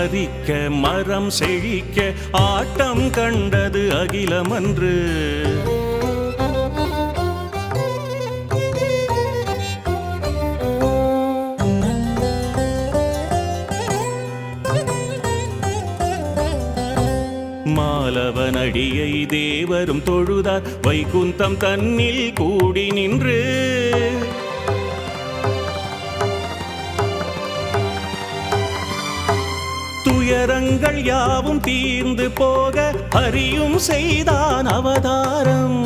மரிக்க மரம் செழிக்க ஆட்டம் கண்டது அகிலமன்று. மாலவனடியை தேவரும் தொழுதார் வைகுந்தம் தன்னில் கூடி நின்று. துயரங்கள் யாவும் தீர்ந்து போக ஹரியும் செய்தான் அவதாரம்.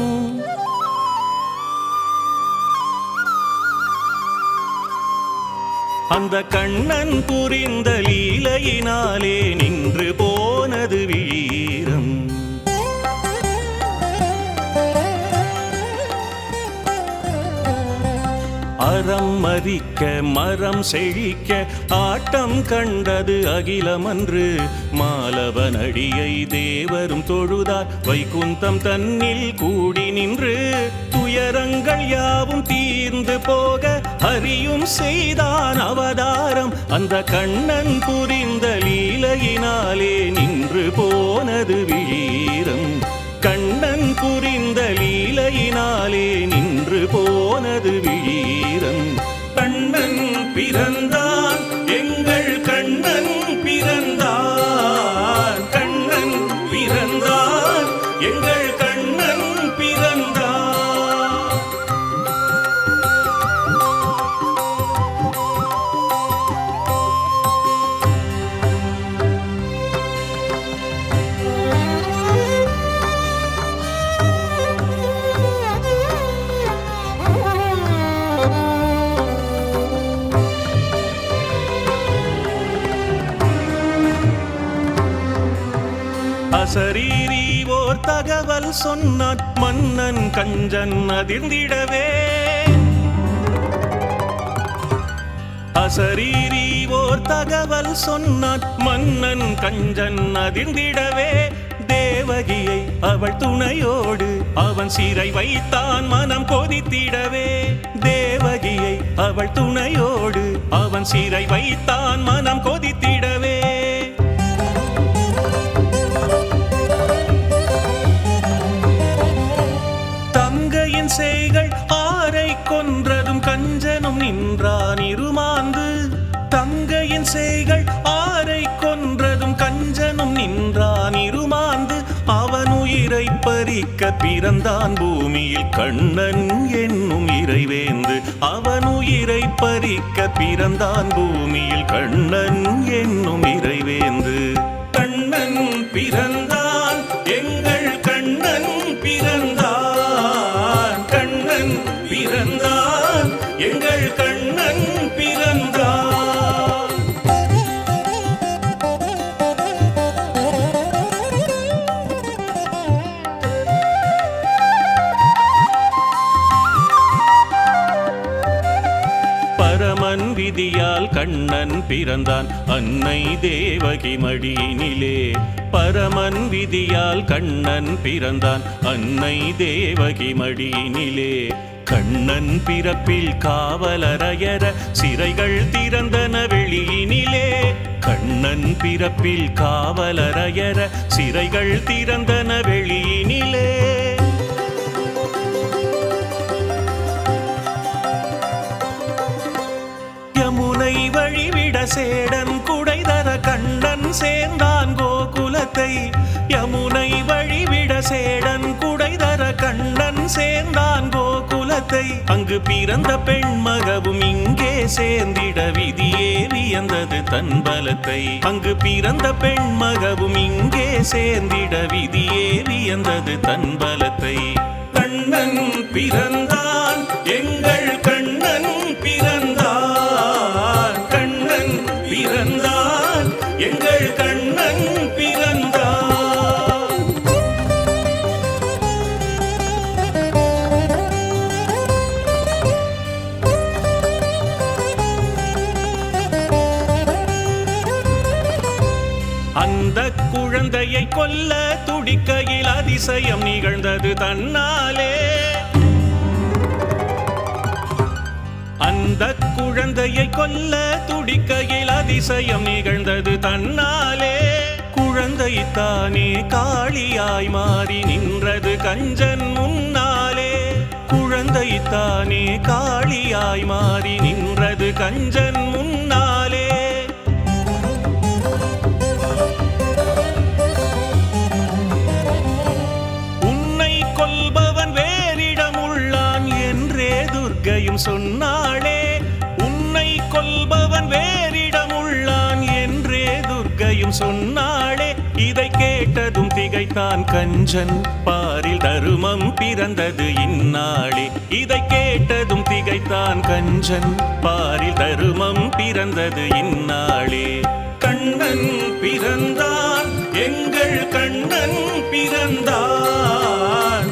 அந்த கண்ணன் புரிந்த லீலையினாலே நின்று போனது வீரம். அறம் மரிக்க மரம் செழிக்க ஆட்டம் கண்டது அகிலமன்று. மாலவனடியை தேவரும் தொழுதார் வைகுந்தம் தன்னில் கூடி நின்று. துயரங்கள் யாவும் தீர்ந்து போக ஹரியும் செய்தான் அவதாரம். அந்த கண்ணன் புரிந்த லீலையினாலே நின்று போனது வீரம். கண்ணன் புரிந்த லீலையினாலே நின்று போனது வீரம். கண்ணன் பிறந்தான், எங்கள் கண்ணன் பிறந்தான். கண்ணன் பிறந்தான், எங்கள் கண்ணன் பிறந்தான். அசரீரி ஓர் தகவல் சொன்னான் மன்னன் கஞ்சன் அதிர்ந்திடவே. அசரீரி ஓர் தகவல் சொன்னான் மன்னன் கஞ்சன் அதிர்ந்திடவே. தேவகியை அவள் துணையோடு அவன் சிறை வைத்தான் மனம் கொதித்திடவே. தேவகியை அவள் துணையோடு அவன் சிறை வைத்தான் மனம் கொதித்திடவே. செய்கள் ஆரை கொன்றதும் கஞ்சனும் நின்றான் இருமாந்து. தங்கையின் செய்கள் ஆரை கொன்றதும் கஞ்சனும் நின்றான் இருமாந்து. அவன் உயிரை பறிக்க பிறந்தான் பூமியில் கண்ணன் என்னும் இறைவேந்து. அவன் உயிரை பறிக்க பிறந்தான் பூமியில் கண்ணன் என்னும் இறைவேந்து. கண்ணன் பிறந்தான், எங்கள் கண்ணன் பிறந்தான். பிறந்தான், எங்கள் கண்ணன் பிறந்தான். பரமன் விதியால் கண்ணன் பிறந்தான் அன்னை தேவகி மடியினிலே. பரமன் விதியால் கண்ணன் பிறந்தான் அன்னை தேவகி மடியினிலே. கண்ணன் பிறப்பில் காவலரையர சிறைகள் திறந்தன வெளியினிலே. கண்ணன் பிறப்பில் காவலரையர சிறைகள் திறந்தன வெளியினிலே. யமுனை வழிவிட சேடன் குடைதர கண்ணன் சேர்ந்தான் கோகுலத்தை. யமுனை வழிவிட சேடன் குடைதர கண்ணன் சேர்ந்தான் கோகுலத்தை. அங்கு பிறந்த பெண்மகவும் இங்கே சேர்ந்திட விதியே வியந்தது தன் பலத்தை. அங்கு பிறந்த பெண்மகவும் இங்கே சேர்ந்திட விதியே வியந்தது தன் பலத்தை. கண்ணன் பிறந்தான், எங்கள் கண்ணன் பிறந்தான். கண்ணன் பிறந்தான், எங்கள் கண்ணன் பிறந்தான். அந்த குழந்தையை கொல்ல துடிக்கையில் அதிசயம் நிகழ்ந்தது தன்னாலே. அந்த குழந்தையை கொல்ல துடிக்கையில் அதிசயம் நிகழ்ந்தது தன்னாலே. குழந்தைத்தானே காளியாய் மாறி நின்றது கஞ்சன் முன்னாலே. குழந்தைத்தானே காளியாய் மாறி நின்றது கஞ்சன் முன்னாலே. உன்னை கொல்பவன் வேறிடம் உள்ளான் என்றே துர்க்கையும் சொன்னாளே. உன்னை கொல்பவன் வேறிடம் உள்ளான் என்றே துர்க்கையும் சொன்னாளே. இதை கேட்டதும் திகைத்தான் கஞ்சன், பாரில் தருமம் பிறந்தது இந்நாளே. இதை கேட்டதும் திகைத்தான் கஞ்சன், பாரில் தருமம் பிறந்தது இந்நாளே. கண்ணன் பிறந்தான், எங்கள் கண்ணன் பிறந்தான்.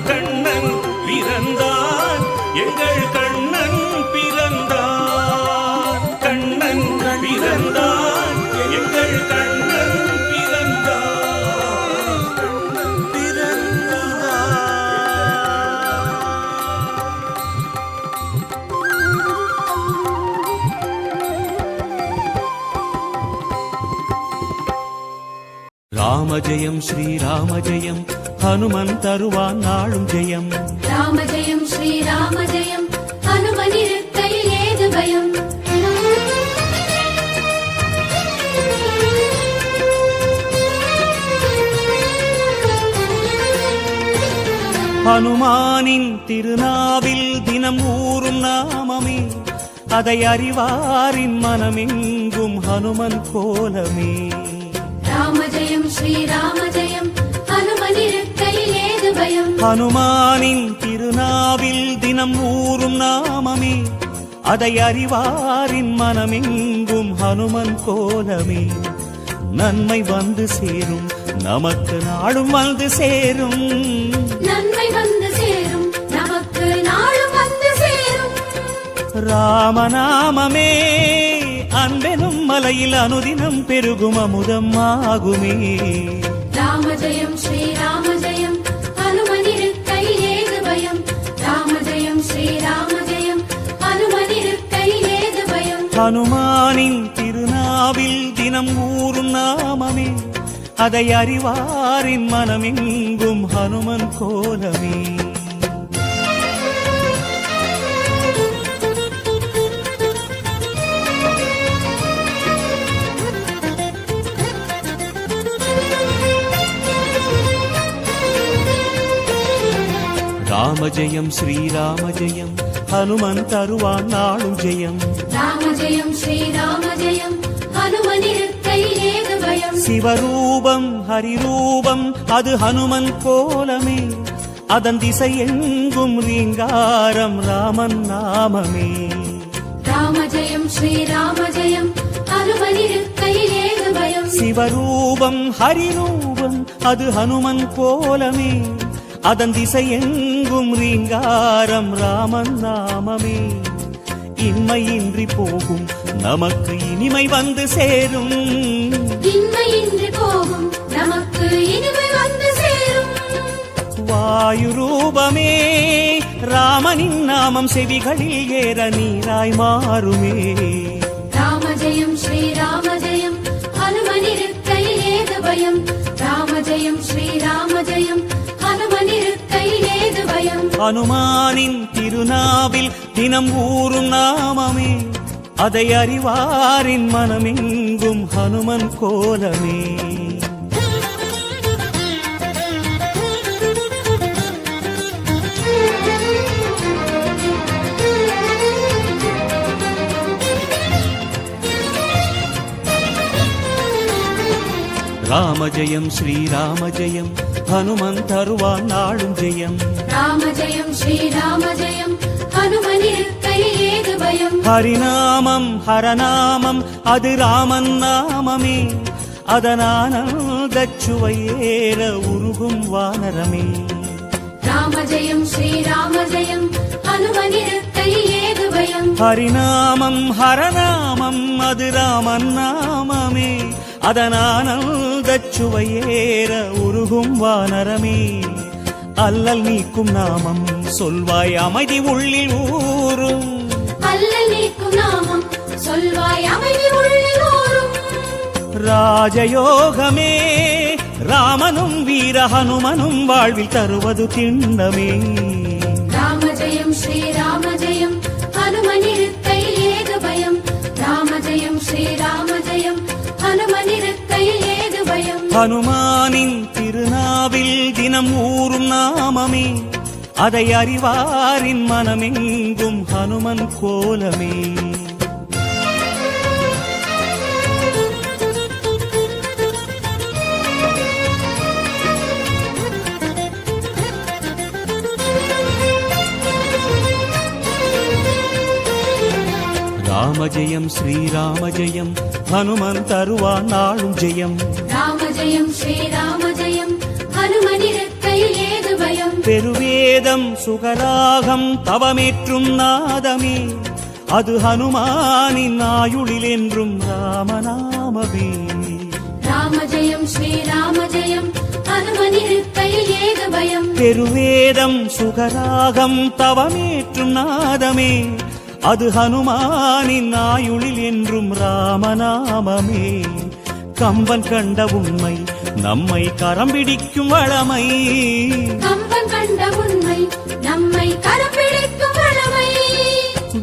கண்ணன் பிறந்தான், எங்கள் கண்ணன் பிறந்தான். கண்ணன் பிறந்தான், எங்கள் கண்ணன் ராம ஜெயம் ஸ்ரீராம ஜெயம், ஹனுமன் தருவான் நாளும் ஜெயம். ராம ஜெயம் ஸ்ரீராம ஜெயம், ஹனுமன் இருக்கையில் ஏது பயம். ஹனுமானின் திருநாவில் தினம் ஊறும் நாமமே, அதை அறிவாரின் மனமெங்கும் ஹனுமன் கோலமே. ராம ஜெயம் ஸ்ரீராம ஜெயம், ஹனுமன் இருக்கையில் ஏது பயம். ஹனுமானின் திருநாவில் தினம் ஊறும் நாமமே, அதை அறிவாரின் மனமெங்கும் ஹனுமன் கோலமே. நன்மை வந்து சேரும், நமக்கு நாடும் வந்து சேரும். நன்மை வந்து சேரும், நமக்கு நாளும் வந்து சேரும். ராமநாமமே அன்பெனும் மலையில் அனுதினம் பெருகும் அமுதம் ஆகுமே. ராம ஜெயம் ஸ்ரீராம ஜெயம், ஹனுமன் இருக்கையில் ஏது பயம். ராம ஜெயம் ஸ்ரீராம ஜெயம், ஹனுமன் இருக்கையில் ஏது பயம். ஹனுமானின் திருநாவில் தினம் ஊறும் நாமமே, அதை அறிவாரின் மனமெங்கும் ஹனுமன் கோலமே. ராம ஜெயம் ஸ்ரீராம ஜெயம், ஹனுமன் தருவான் நாளும் ஜெயம். ராம ஜெயம் ஸ்ரீராம ஜெயம், ஹனுமன் இருக்கையில் ஏது பயம். சிவரூபம் ஹரிரூபம் அது ஹனுமன் கோலமே, அதன் திசை எங்கும் ரீங்காரம் ராமன் நாமமே. ராம ஜெயம் ஸ்ரீராம ஜெயம், ஹனுமன் இருக்கையில் ஏது பயம். சிவரூபம் ஹரிரூபம் அது ஹனுமன் கோலமே, அதன் திசை எங்கும் ரீங்காரம் ராமன் நாமமே. இன்மையின்றி போகும் நமக்கு இனிமை வந்து சேரும். இன்மையின்றி போகும் நமக்கு இனிமை வந்து சேரும். வாயு ரூபமே ராமனின் நாமம் செவிகளில் ஏற நீராய் மாறுமே. ராம ஜெயம் ஸ்ரீராம ஜெயம், ஹனுமன் இருக்கையில் ஏது பயம். ராம ஜெயம் ஸ்ரீராம ஜெயம், ஹனுமன் இருக்கையில் ஏது பயம். ஹனுமானின் திருநாவில் தினம் ஊறும் நாமமே, அதை அறிவாரின் மனமெங்கும் ஹனுமன் கோலமே. ராம ஜெயம் ஸ்ரீராம ஜெயம், ஹனுமன் தருவான் நாளும் ஜெயம். ராம ஜெயம் ஸ்ரீராம ஜெயம், ஹனுமன் இருக்கையில் ஏது பயம். ஹரிநாமம் ஹரநாமம் அது ராமன் நாமமே, அதனானந்தச் சுவையேற உருகும் வானரமே. ராம ஜெயம் ஸ்ரீராம ஜெயம், ஹனுமன் இருக்கையில் ஏது பயம். ஹரிநாமம் ஹரநாமம் அது ராமன் நாமமே, அதனானந்தச் சுவையேற உருகும் வானரமே. அல்லல் நீக்கும் நாமம் சொல்வாய் அமைதி உள்ளில் ஊரும். அல்லல் நீக்கும் நாமம் சொல்வாய் அமைதி உள்ளோரும். ராஜயோகமே ராமனும் வீர ஹனுமனும் வாழ்வில் தருவது திண்ணமே. ராம ஜெயம் ஸ்ரீராம ஜெயம் ஹனுமனிருக்கையில் ஏது பயம். ராம ஜெயம் ஸ்ரீராம ஜெயம் ஹனுமனிருக்கையில் ஏது பயம். ஹனுமானின் திருநாவில் தினம் ஊறும் நாமமே, அதை அறிவாரின் மனமெங்கும் ஹனுமன் கோலமே. ராம ஜெயம் ஸ்ரீராம ஜெயம் ஹனுமன் தருவான் நாளும் ஜெயம். ராம ஜெயம் ஸ்ரீராம ஜெயம் ஹனுமனிருக்கையில் ஏது பயம். பெருவேதம் சுகராகம் தவமேற்றும் நாதமே, அது ஹனுமானின் ஆயுளில் என்றும் ராமநாமமே. ராம ஜெயம் ஸ்ரீராம ஜெயம் ஹனுமனிருக்கையில் ஏது பயம். பெருவேதம் சுகராகம் தவமேற்றும் நாதமே, அது ஹனுமானின் ஆயுளில் என்றும் ராமநாமமே. கம்பன் கண்ட உண்மை நம்மை கரம் பிடிக்கும் வளமை. கம்பன் கண்ட உண்மை நம்மை கரம் பிடிக்கும் வளமை.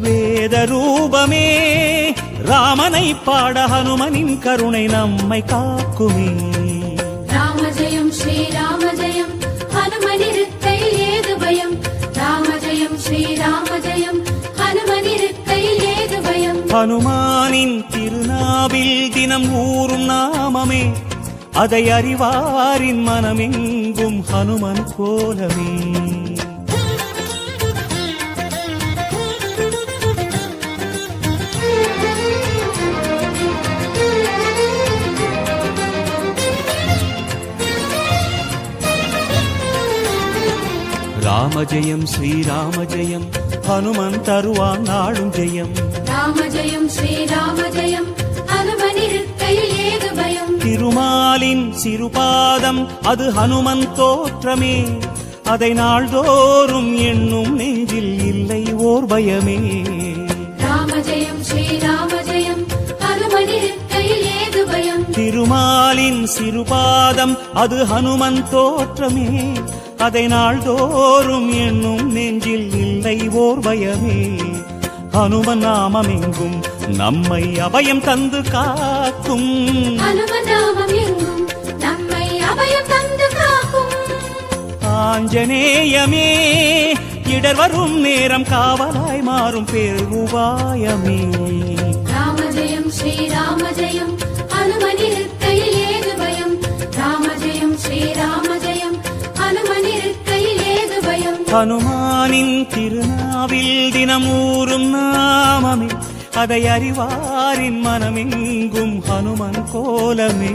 வேத ரூபமே ராமனை பாட ஹனுமனின் கருணை நம்மை காக்குமே. ராம ஜெயம் ஸ்ரீராம ஜெயம் ஹனுமனிருக்கையில் ஏது பயம். ராம ஜெயம் ஸ்ரீராம ஜெயம் ஹனுமனிருக்கையில் ஏது பயம். ஹனுமானின் திருநாவில் தினம் ஊறும் நாமமே, அதை அறிவாரின் மனமெங்கும் ஹனுமன் கோலமே. ராம ஜெயம் ஸ்ரீராம ஜெயம் ஹனுமன் தருவான் நாளும் ஜெயம். ராம ஜெயம் ஸ்ரீராம ஜெயம் ஹனுமனிருக்கையில் ஏது பயம். திருமாலின் சிறுபாதம் அது ஹனுமன் தோற்றமே, அதை நாள்தோறும் எண்ணும் நெஞ்சில் இல்லை ஓர் பயமே. ராம ஜெயம் ஸ்ரீராம ஜெயம் ஹனுமனிருக்கையில் ஏது பயம். திருமாலின் சிறுபாதம் அது ஹனுமன் தோற்றமே, அதை நாள்தோறும் எண்ணும் நெஞ்சில் இல்லை ஓர் பயமே. ஹனுமன் நாமமெங்கும் நம்மை அபயம் தந்து காக்கும். ஹனுமன் நாமம் எங்கும் நம்மை அபயம் தந்து காக்கும். ஆஞ்சநேயமே இடர் வரும் நேரம் காவலாய் மாறும் பேருபாயமே. ராம ஜெயம் ஸ்ரீராம ஜெயம் ஹனுமனிருக்கையில் ஏது பயம். ராம ஜெயம் ஸ்ரீராம ஜெயம் ஹனுமனிருக்கையில் ஏது பயம். ஹனுமானின் திருநாவில் தினம் ஊறும் நாமமே, அதை அறிவாரின் மனமெங்கும் ஹனுமன் கோலமே.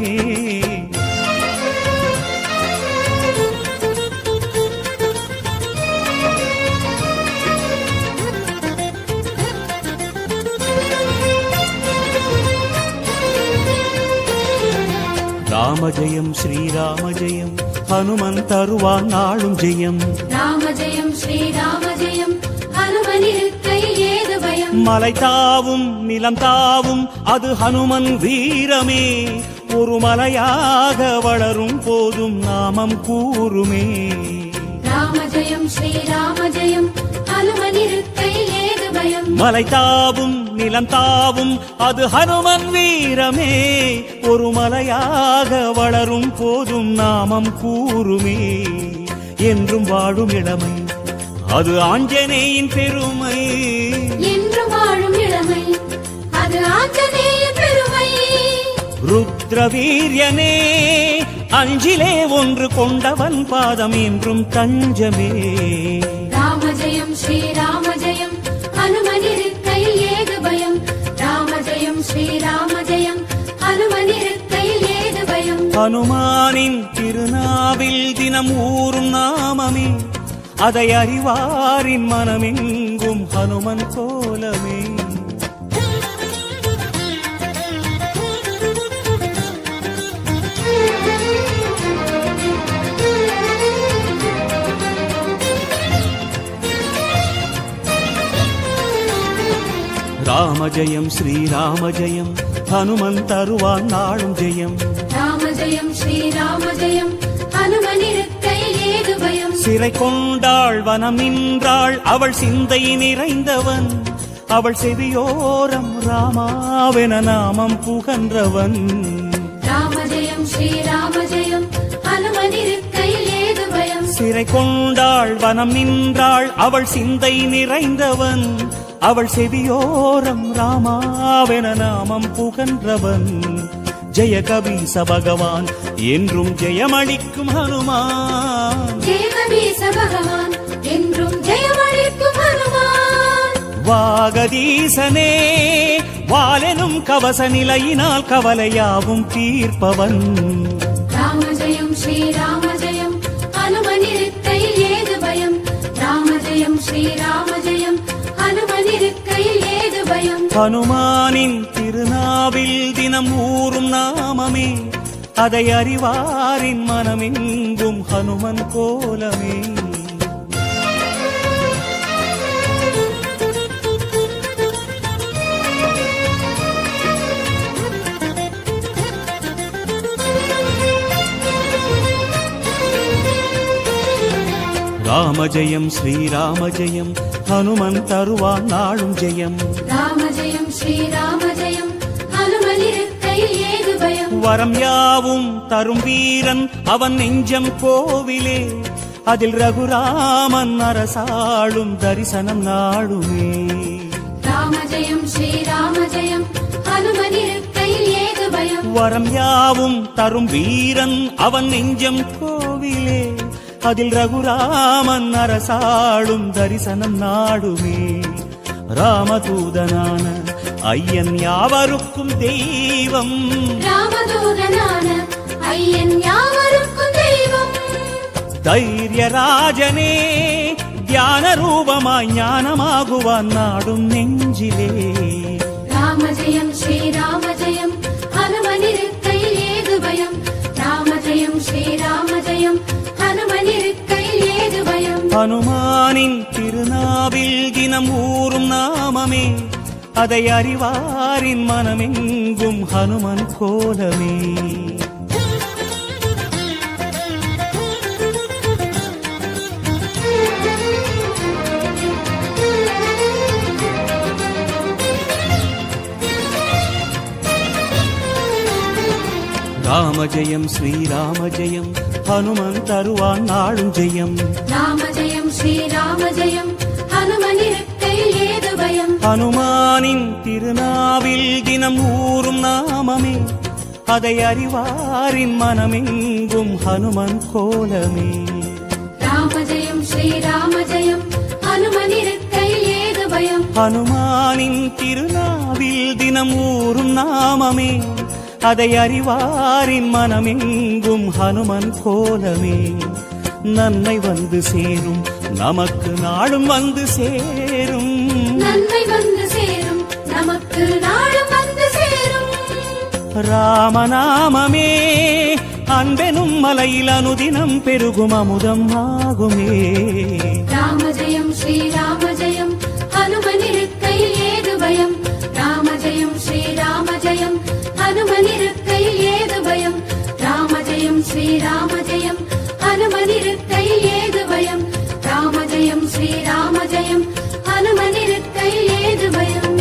ராம ஜெயம் ஸ்ரீராம ஜெயம் ஹனுமன் தருவான் நாளும் ஜெயம். ராம ஜெயம் ஸ்ரீராம ஜெயம் ஹனுமனிருக்கையில் ஏது பயம். மலை தாவும் நிலம் தாவும் அது ஹனுமன் வீரமே, ஒரு மலையாக வளரும் போதும் நாமம் கூறுமே. ராம ஜெயம் ஸ்ரீராம ஜெயம் ஹனுமனிருக்கையில் ஏது பயம். மலை தாவும் நிலம் தாவும் அது ஹனுமன் வீரமே, ஒரு மலையாக வளரும் போதும் நாமம் கூறுமே. என்றும் வாழும் இளமை அது ஆஞ்சநேயின் பெருமை. என்றும் வாழும் இளமை அது ஆஞ்சநேயின் பெருமை. ருத்ரவீரியனே அஞ்சிலே ஒன்று கொண்டவன் பாதம் என்றும் தஞ்சமே. ராம ஜெயம் ஸ்ரீராம ஜெயம் ஹனுமனிருக்கையில் ஏது பயம். ராம ஜெயம் ஸ்ரீராம ஜெயம் ஹனுமனிருக்கையில் ஏது பயம். ஹனுமானின் திருநாவில் தினம் ஊறும் நாமமே, அதை அறிவாரின் மனமெங்கும் ஹனுமன் கோலமே. ராம ஜெயம் ஸ்ரீராம ஜெயம் ஹனுமன் தருவான் நாளும் ஜெயம் ராம ஜெயம் ஸ்ரீராம ஜெயம் ஹனுமனிருக்கையில் ஏது பயம் சிறை கொண்டாள் வனம் நின்றாள் அவள் சிந்தை நிறைந்தவன் அவள் செவியோரம் ராமாவென நாமம் புகன்றவன் ராம ஜெயம் ஸ்ரீராம ஜெயம் ஹனுமனிருக்கையில் ஏது பயம் சிறை கொண்டாள் வனம் நின்றாள் அவள் சிந்தை நிறைந்தவன் அவள் செவியோரம் ராமாவென நாமம் புகன்றவன் ஜெய கபீச பகவான் என்றும் ஜெயமளிக்கும் ஹனுமான் ஜெய கபீச பகவான் என்றும் ஜெயமளிக்கும் ஹனுமான் வாகதீசனே வாலெனும் கவச நிலையினால் கவலையாவும் தீர்ப்பவன் ராம ஜெயம் ஸ்ரீராம ஜெயம் ஹனுமனிருக்கையில் ஏது பயம் ராம ஜெயம் ஸ்ரீராம ஜெயம் ஹனுமனிருக்கையில் ஏது பயம் ஹனுமானின் திருநாவில் தினம் ஊறும் நாமமே அதை அறிவாரின் மனமெங்கும் ஹனுமன் கோலமே ராம ஜெயம் ஸ்ரீராம ஜெயம் ஹனுமன் தருவான் நாளும் ஜெயம் ராம ஜெயம் ஸ்ரீராம ஜெயம் ஹனுமனிருக்கையில் ஏது பயம் வரம் யாவும் தரும் வீரன் அவன் நெஞ்சம் கோவிலே அதில் ரகுராமன் அரசாளும் தரிசனம் நாடுமே ராம ஜெயம் ஸ்ரீராம ஜெயம் ஹனுமனிருக்கையில் ஏது பயம் வரம் யாவும் தரும் வீரன் அவன் நெஞ்சம் கோவிலே அதில் ரகுராமன் அரசாளும் தரிசனம் நாடுமே ராமதூதனான ஐயன் யாவருக்கும் தெய்வம் ராமதூதனான ஐயன் யாவருக்கும் தெய்வம் தைரியராஜனே தியான ரூபமாய் ஞானமாகுவான் நாடும் நெஞ்சிலே ராம ஜெயம் ஸ்ரீராம ஜெயம் ஹனுமனிருக்கையில் ஏது பயம் ராம ஜெயம் ஸ்ரீராம ஜெயம் ஹனுமனிருக்கையில் ஏது பயம் ஹனுமானின் திருநாவில் தினம் ஊறும் நாமமே அதை அறிவாரின் மனமெங்கும் ஹனுமன் கோலமே ராம ஜெயம் ஸ்ரீராம ஜெயம் ஹனுமன் தருவான் நாளும் ஜெயம் ராம ஜெயம் ஸ்ரீராம ஜெயம் ஹனுமனிருக்கையில் ஏது பயம் ஹனுமானின் திருநாவில் தினம் ஊறும் நாமமே அதை அறிவாரின் மனமெங்கும் ஹனுமன் கோலமே ராம ஜெயம் ஸ்ரீராம ஜெயம் ஹனுமனிருக்கையில் ஏது பயம் ஹனுமானின் திருநாவில் தினம் ஊறும் நாமமே அதை அறிவாரின் மனமெங்கும் ஹனுமன் கோலமே நன்மை வந்து சேரும் நமக்கு நாளும் வந்து சேரும் நன்மை வந்து சேரும் நமக்கு நாளும் வந்து சேரும் ராமநாமமே அன்பெனும் மலையில் அனுதினம் பெருகும் அமுதம் ஆகுமே ராம ஜெயம் ஸ்ரீராம ஜெயம் ஹனுமனிருக்கையில் ஏது பயம் ராம ஜெயம் ஸ்ரீராம ஜெயம் ஹனுமனிருக்கையில் ஏது பயம் ராம ஜெயம் ஸ்ரீராம ஜெயம் ஹனுமனிருக்கையில் ஏது பயம் ராம ஜெயம் ஸ்ரீராம ஜெயம் ஹனுமனிருக்கையில் ஏது பயம்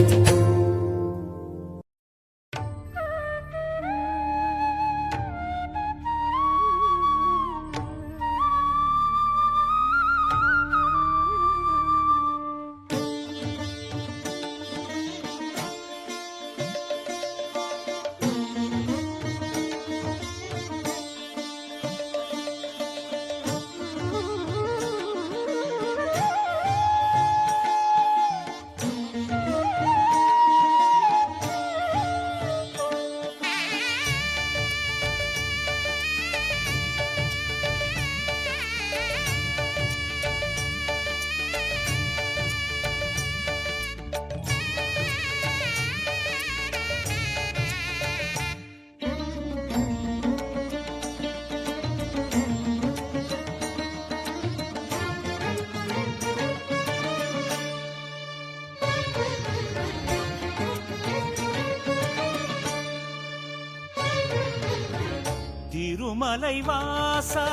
திருமலை வாசா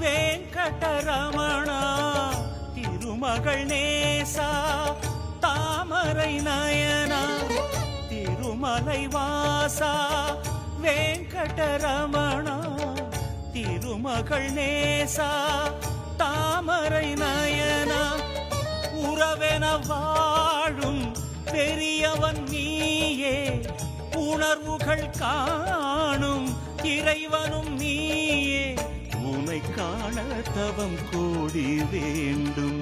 வெங்கடரமணா திருமகள் நேசா தாமரை நயனா திருமலை வாசா வெங்கடரமணா திருமகள் நேசா தாமரை நயனா உறவென வாழும் பெரியவன் நீயே உணர்வுகள் காணும் இறைவனும் நீயே உனை காண தவம் கோடி வேண்டும்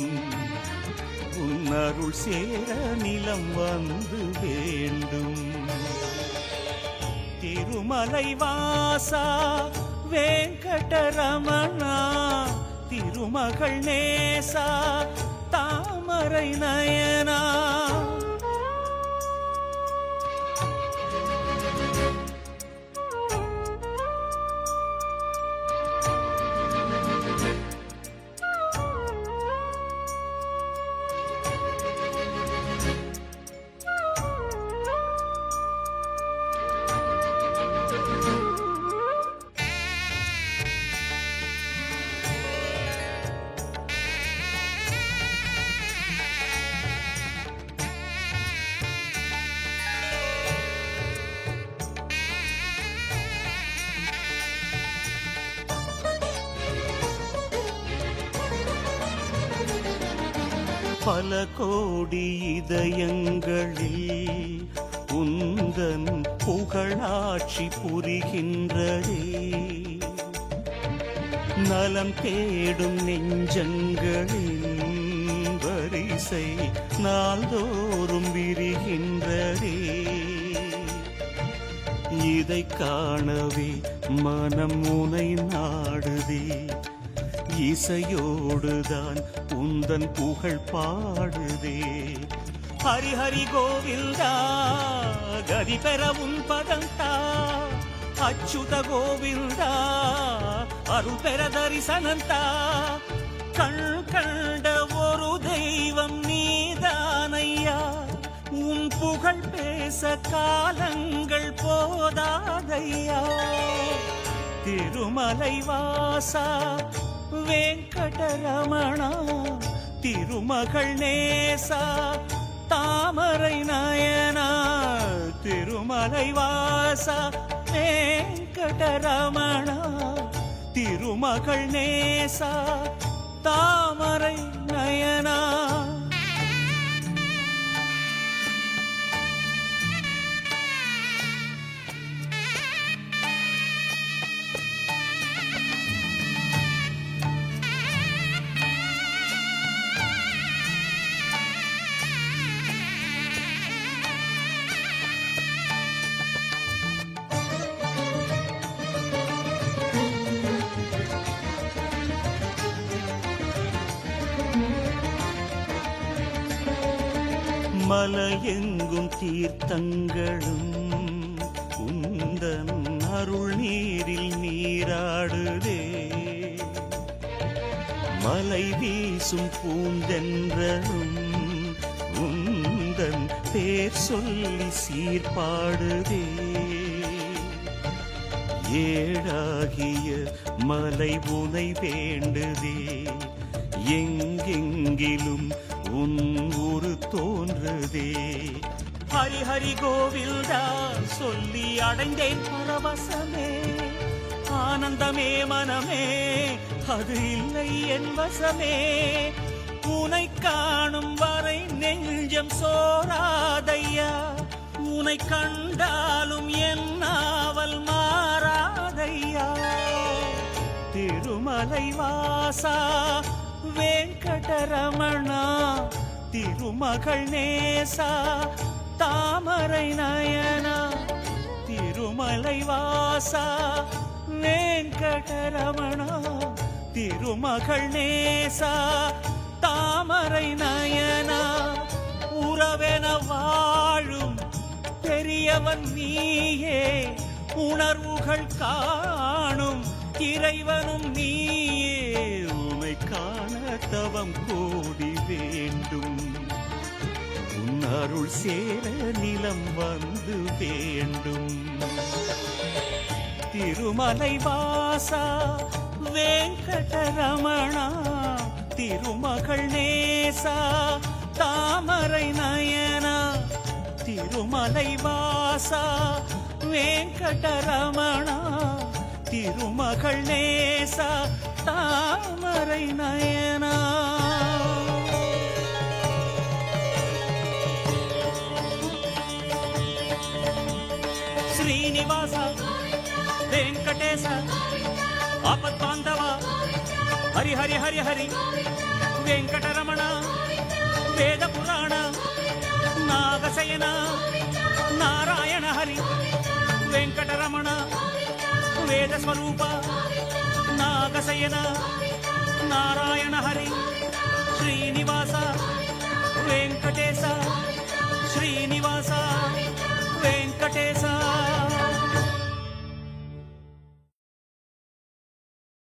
உன் அருள் சேர நிலம் வந்து வேண்டும் திருமலை வாசா வெங்கடரமணா திருமகள் நேசா தாமரை நயனா பல கோடி இதயங்களில் உந்தன் புகழாட்சி புரிகின்றதே நலம் தேடும் நெஞ்சங்களின் வரிசை நாள்தோறும் விரிகின்றதே இதை காணவே மனம் உனை நாடுதே இசையோடுதான் உந்தன் புகழ் பாடுதே ஹரி ஹரி கோவிந்தா கதி பெற உன் பதந்தா அச்சுத கோவிந்தா அருள் பெற தரிசனந்தா கண் கண்ட ஒரு தெய்வம் நீதானையா உன் புகழ் பேச காலங்கள் போதாதையா திருமலை வாசா வெங்கடரமணா திருமகள் நேசா தாமரை நயனா திருமலை வாசா வெங்கடரமணா திருமகள் நேசா தாமரை நயனா மலையெங்கும் தீர்த்தங்களும் உந்தன் அருள் நீரில் நீராடுதே மலை வீசும் பூந்தென்றலும் உந்தன் பேர் சொல்லி சீர்பாடுதே ஏழாகிய மலை உனை வேண்டுதே எங்கெங்கிலும் உன் ஊரு தோன்றுதே ஹரி ஹரி கோவில்தா சொல்லி அடைந்தேன் பரவசமே ஆனந்தமே மனமே அது இல்லை என் வசமே உனை காணும் வரை நெஞ்சம் சோராதையா உனை கண்டாலும் என் நாவல் மாறாதையா திருமலை வாசா வெங்கடரமணா திருமகள் நேசா தாமரை நயனா திருமலை வாசா வெங்கடரமணா திருமகள் நேசா தாமரை நயனா உறவென வாழும் பெரியவன் நீயே உணர்வுகள் காணும் இறைவனும் நீயே உனை காண தவம் கோடி வேண்டும் உன் அருள் சேர நிலம் வந்து வேண்டும் திருமலை வாசா வெங்கடரமணா திருமகள் நேசா தாமரை நயனா திருமலை வாசா வெங்கடரமணா திருமகள் நேசா தாமரை நயனா శ్రీనివాస వెంకటేశ ఆపద్బాంధవ హరి హరి హరి హరి వెంకటరమణ వేద పురాణ నాగశయన నారాయణ హరి వెంకటరమణ వేద స్వరూప నాగశయన నారాయణ హరి శ్రీనివాస వెంకటేశ శ్రీనివాస వెంకటేశ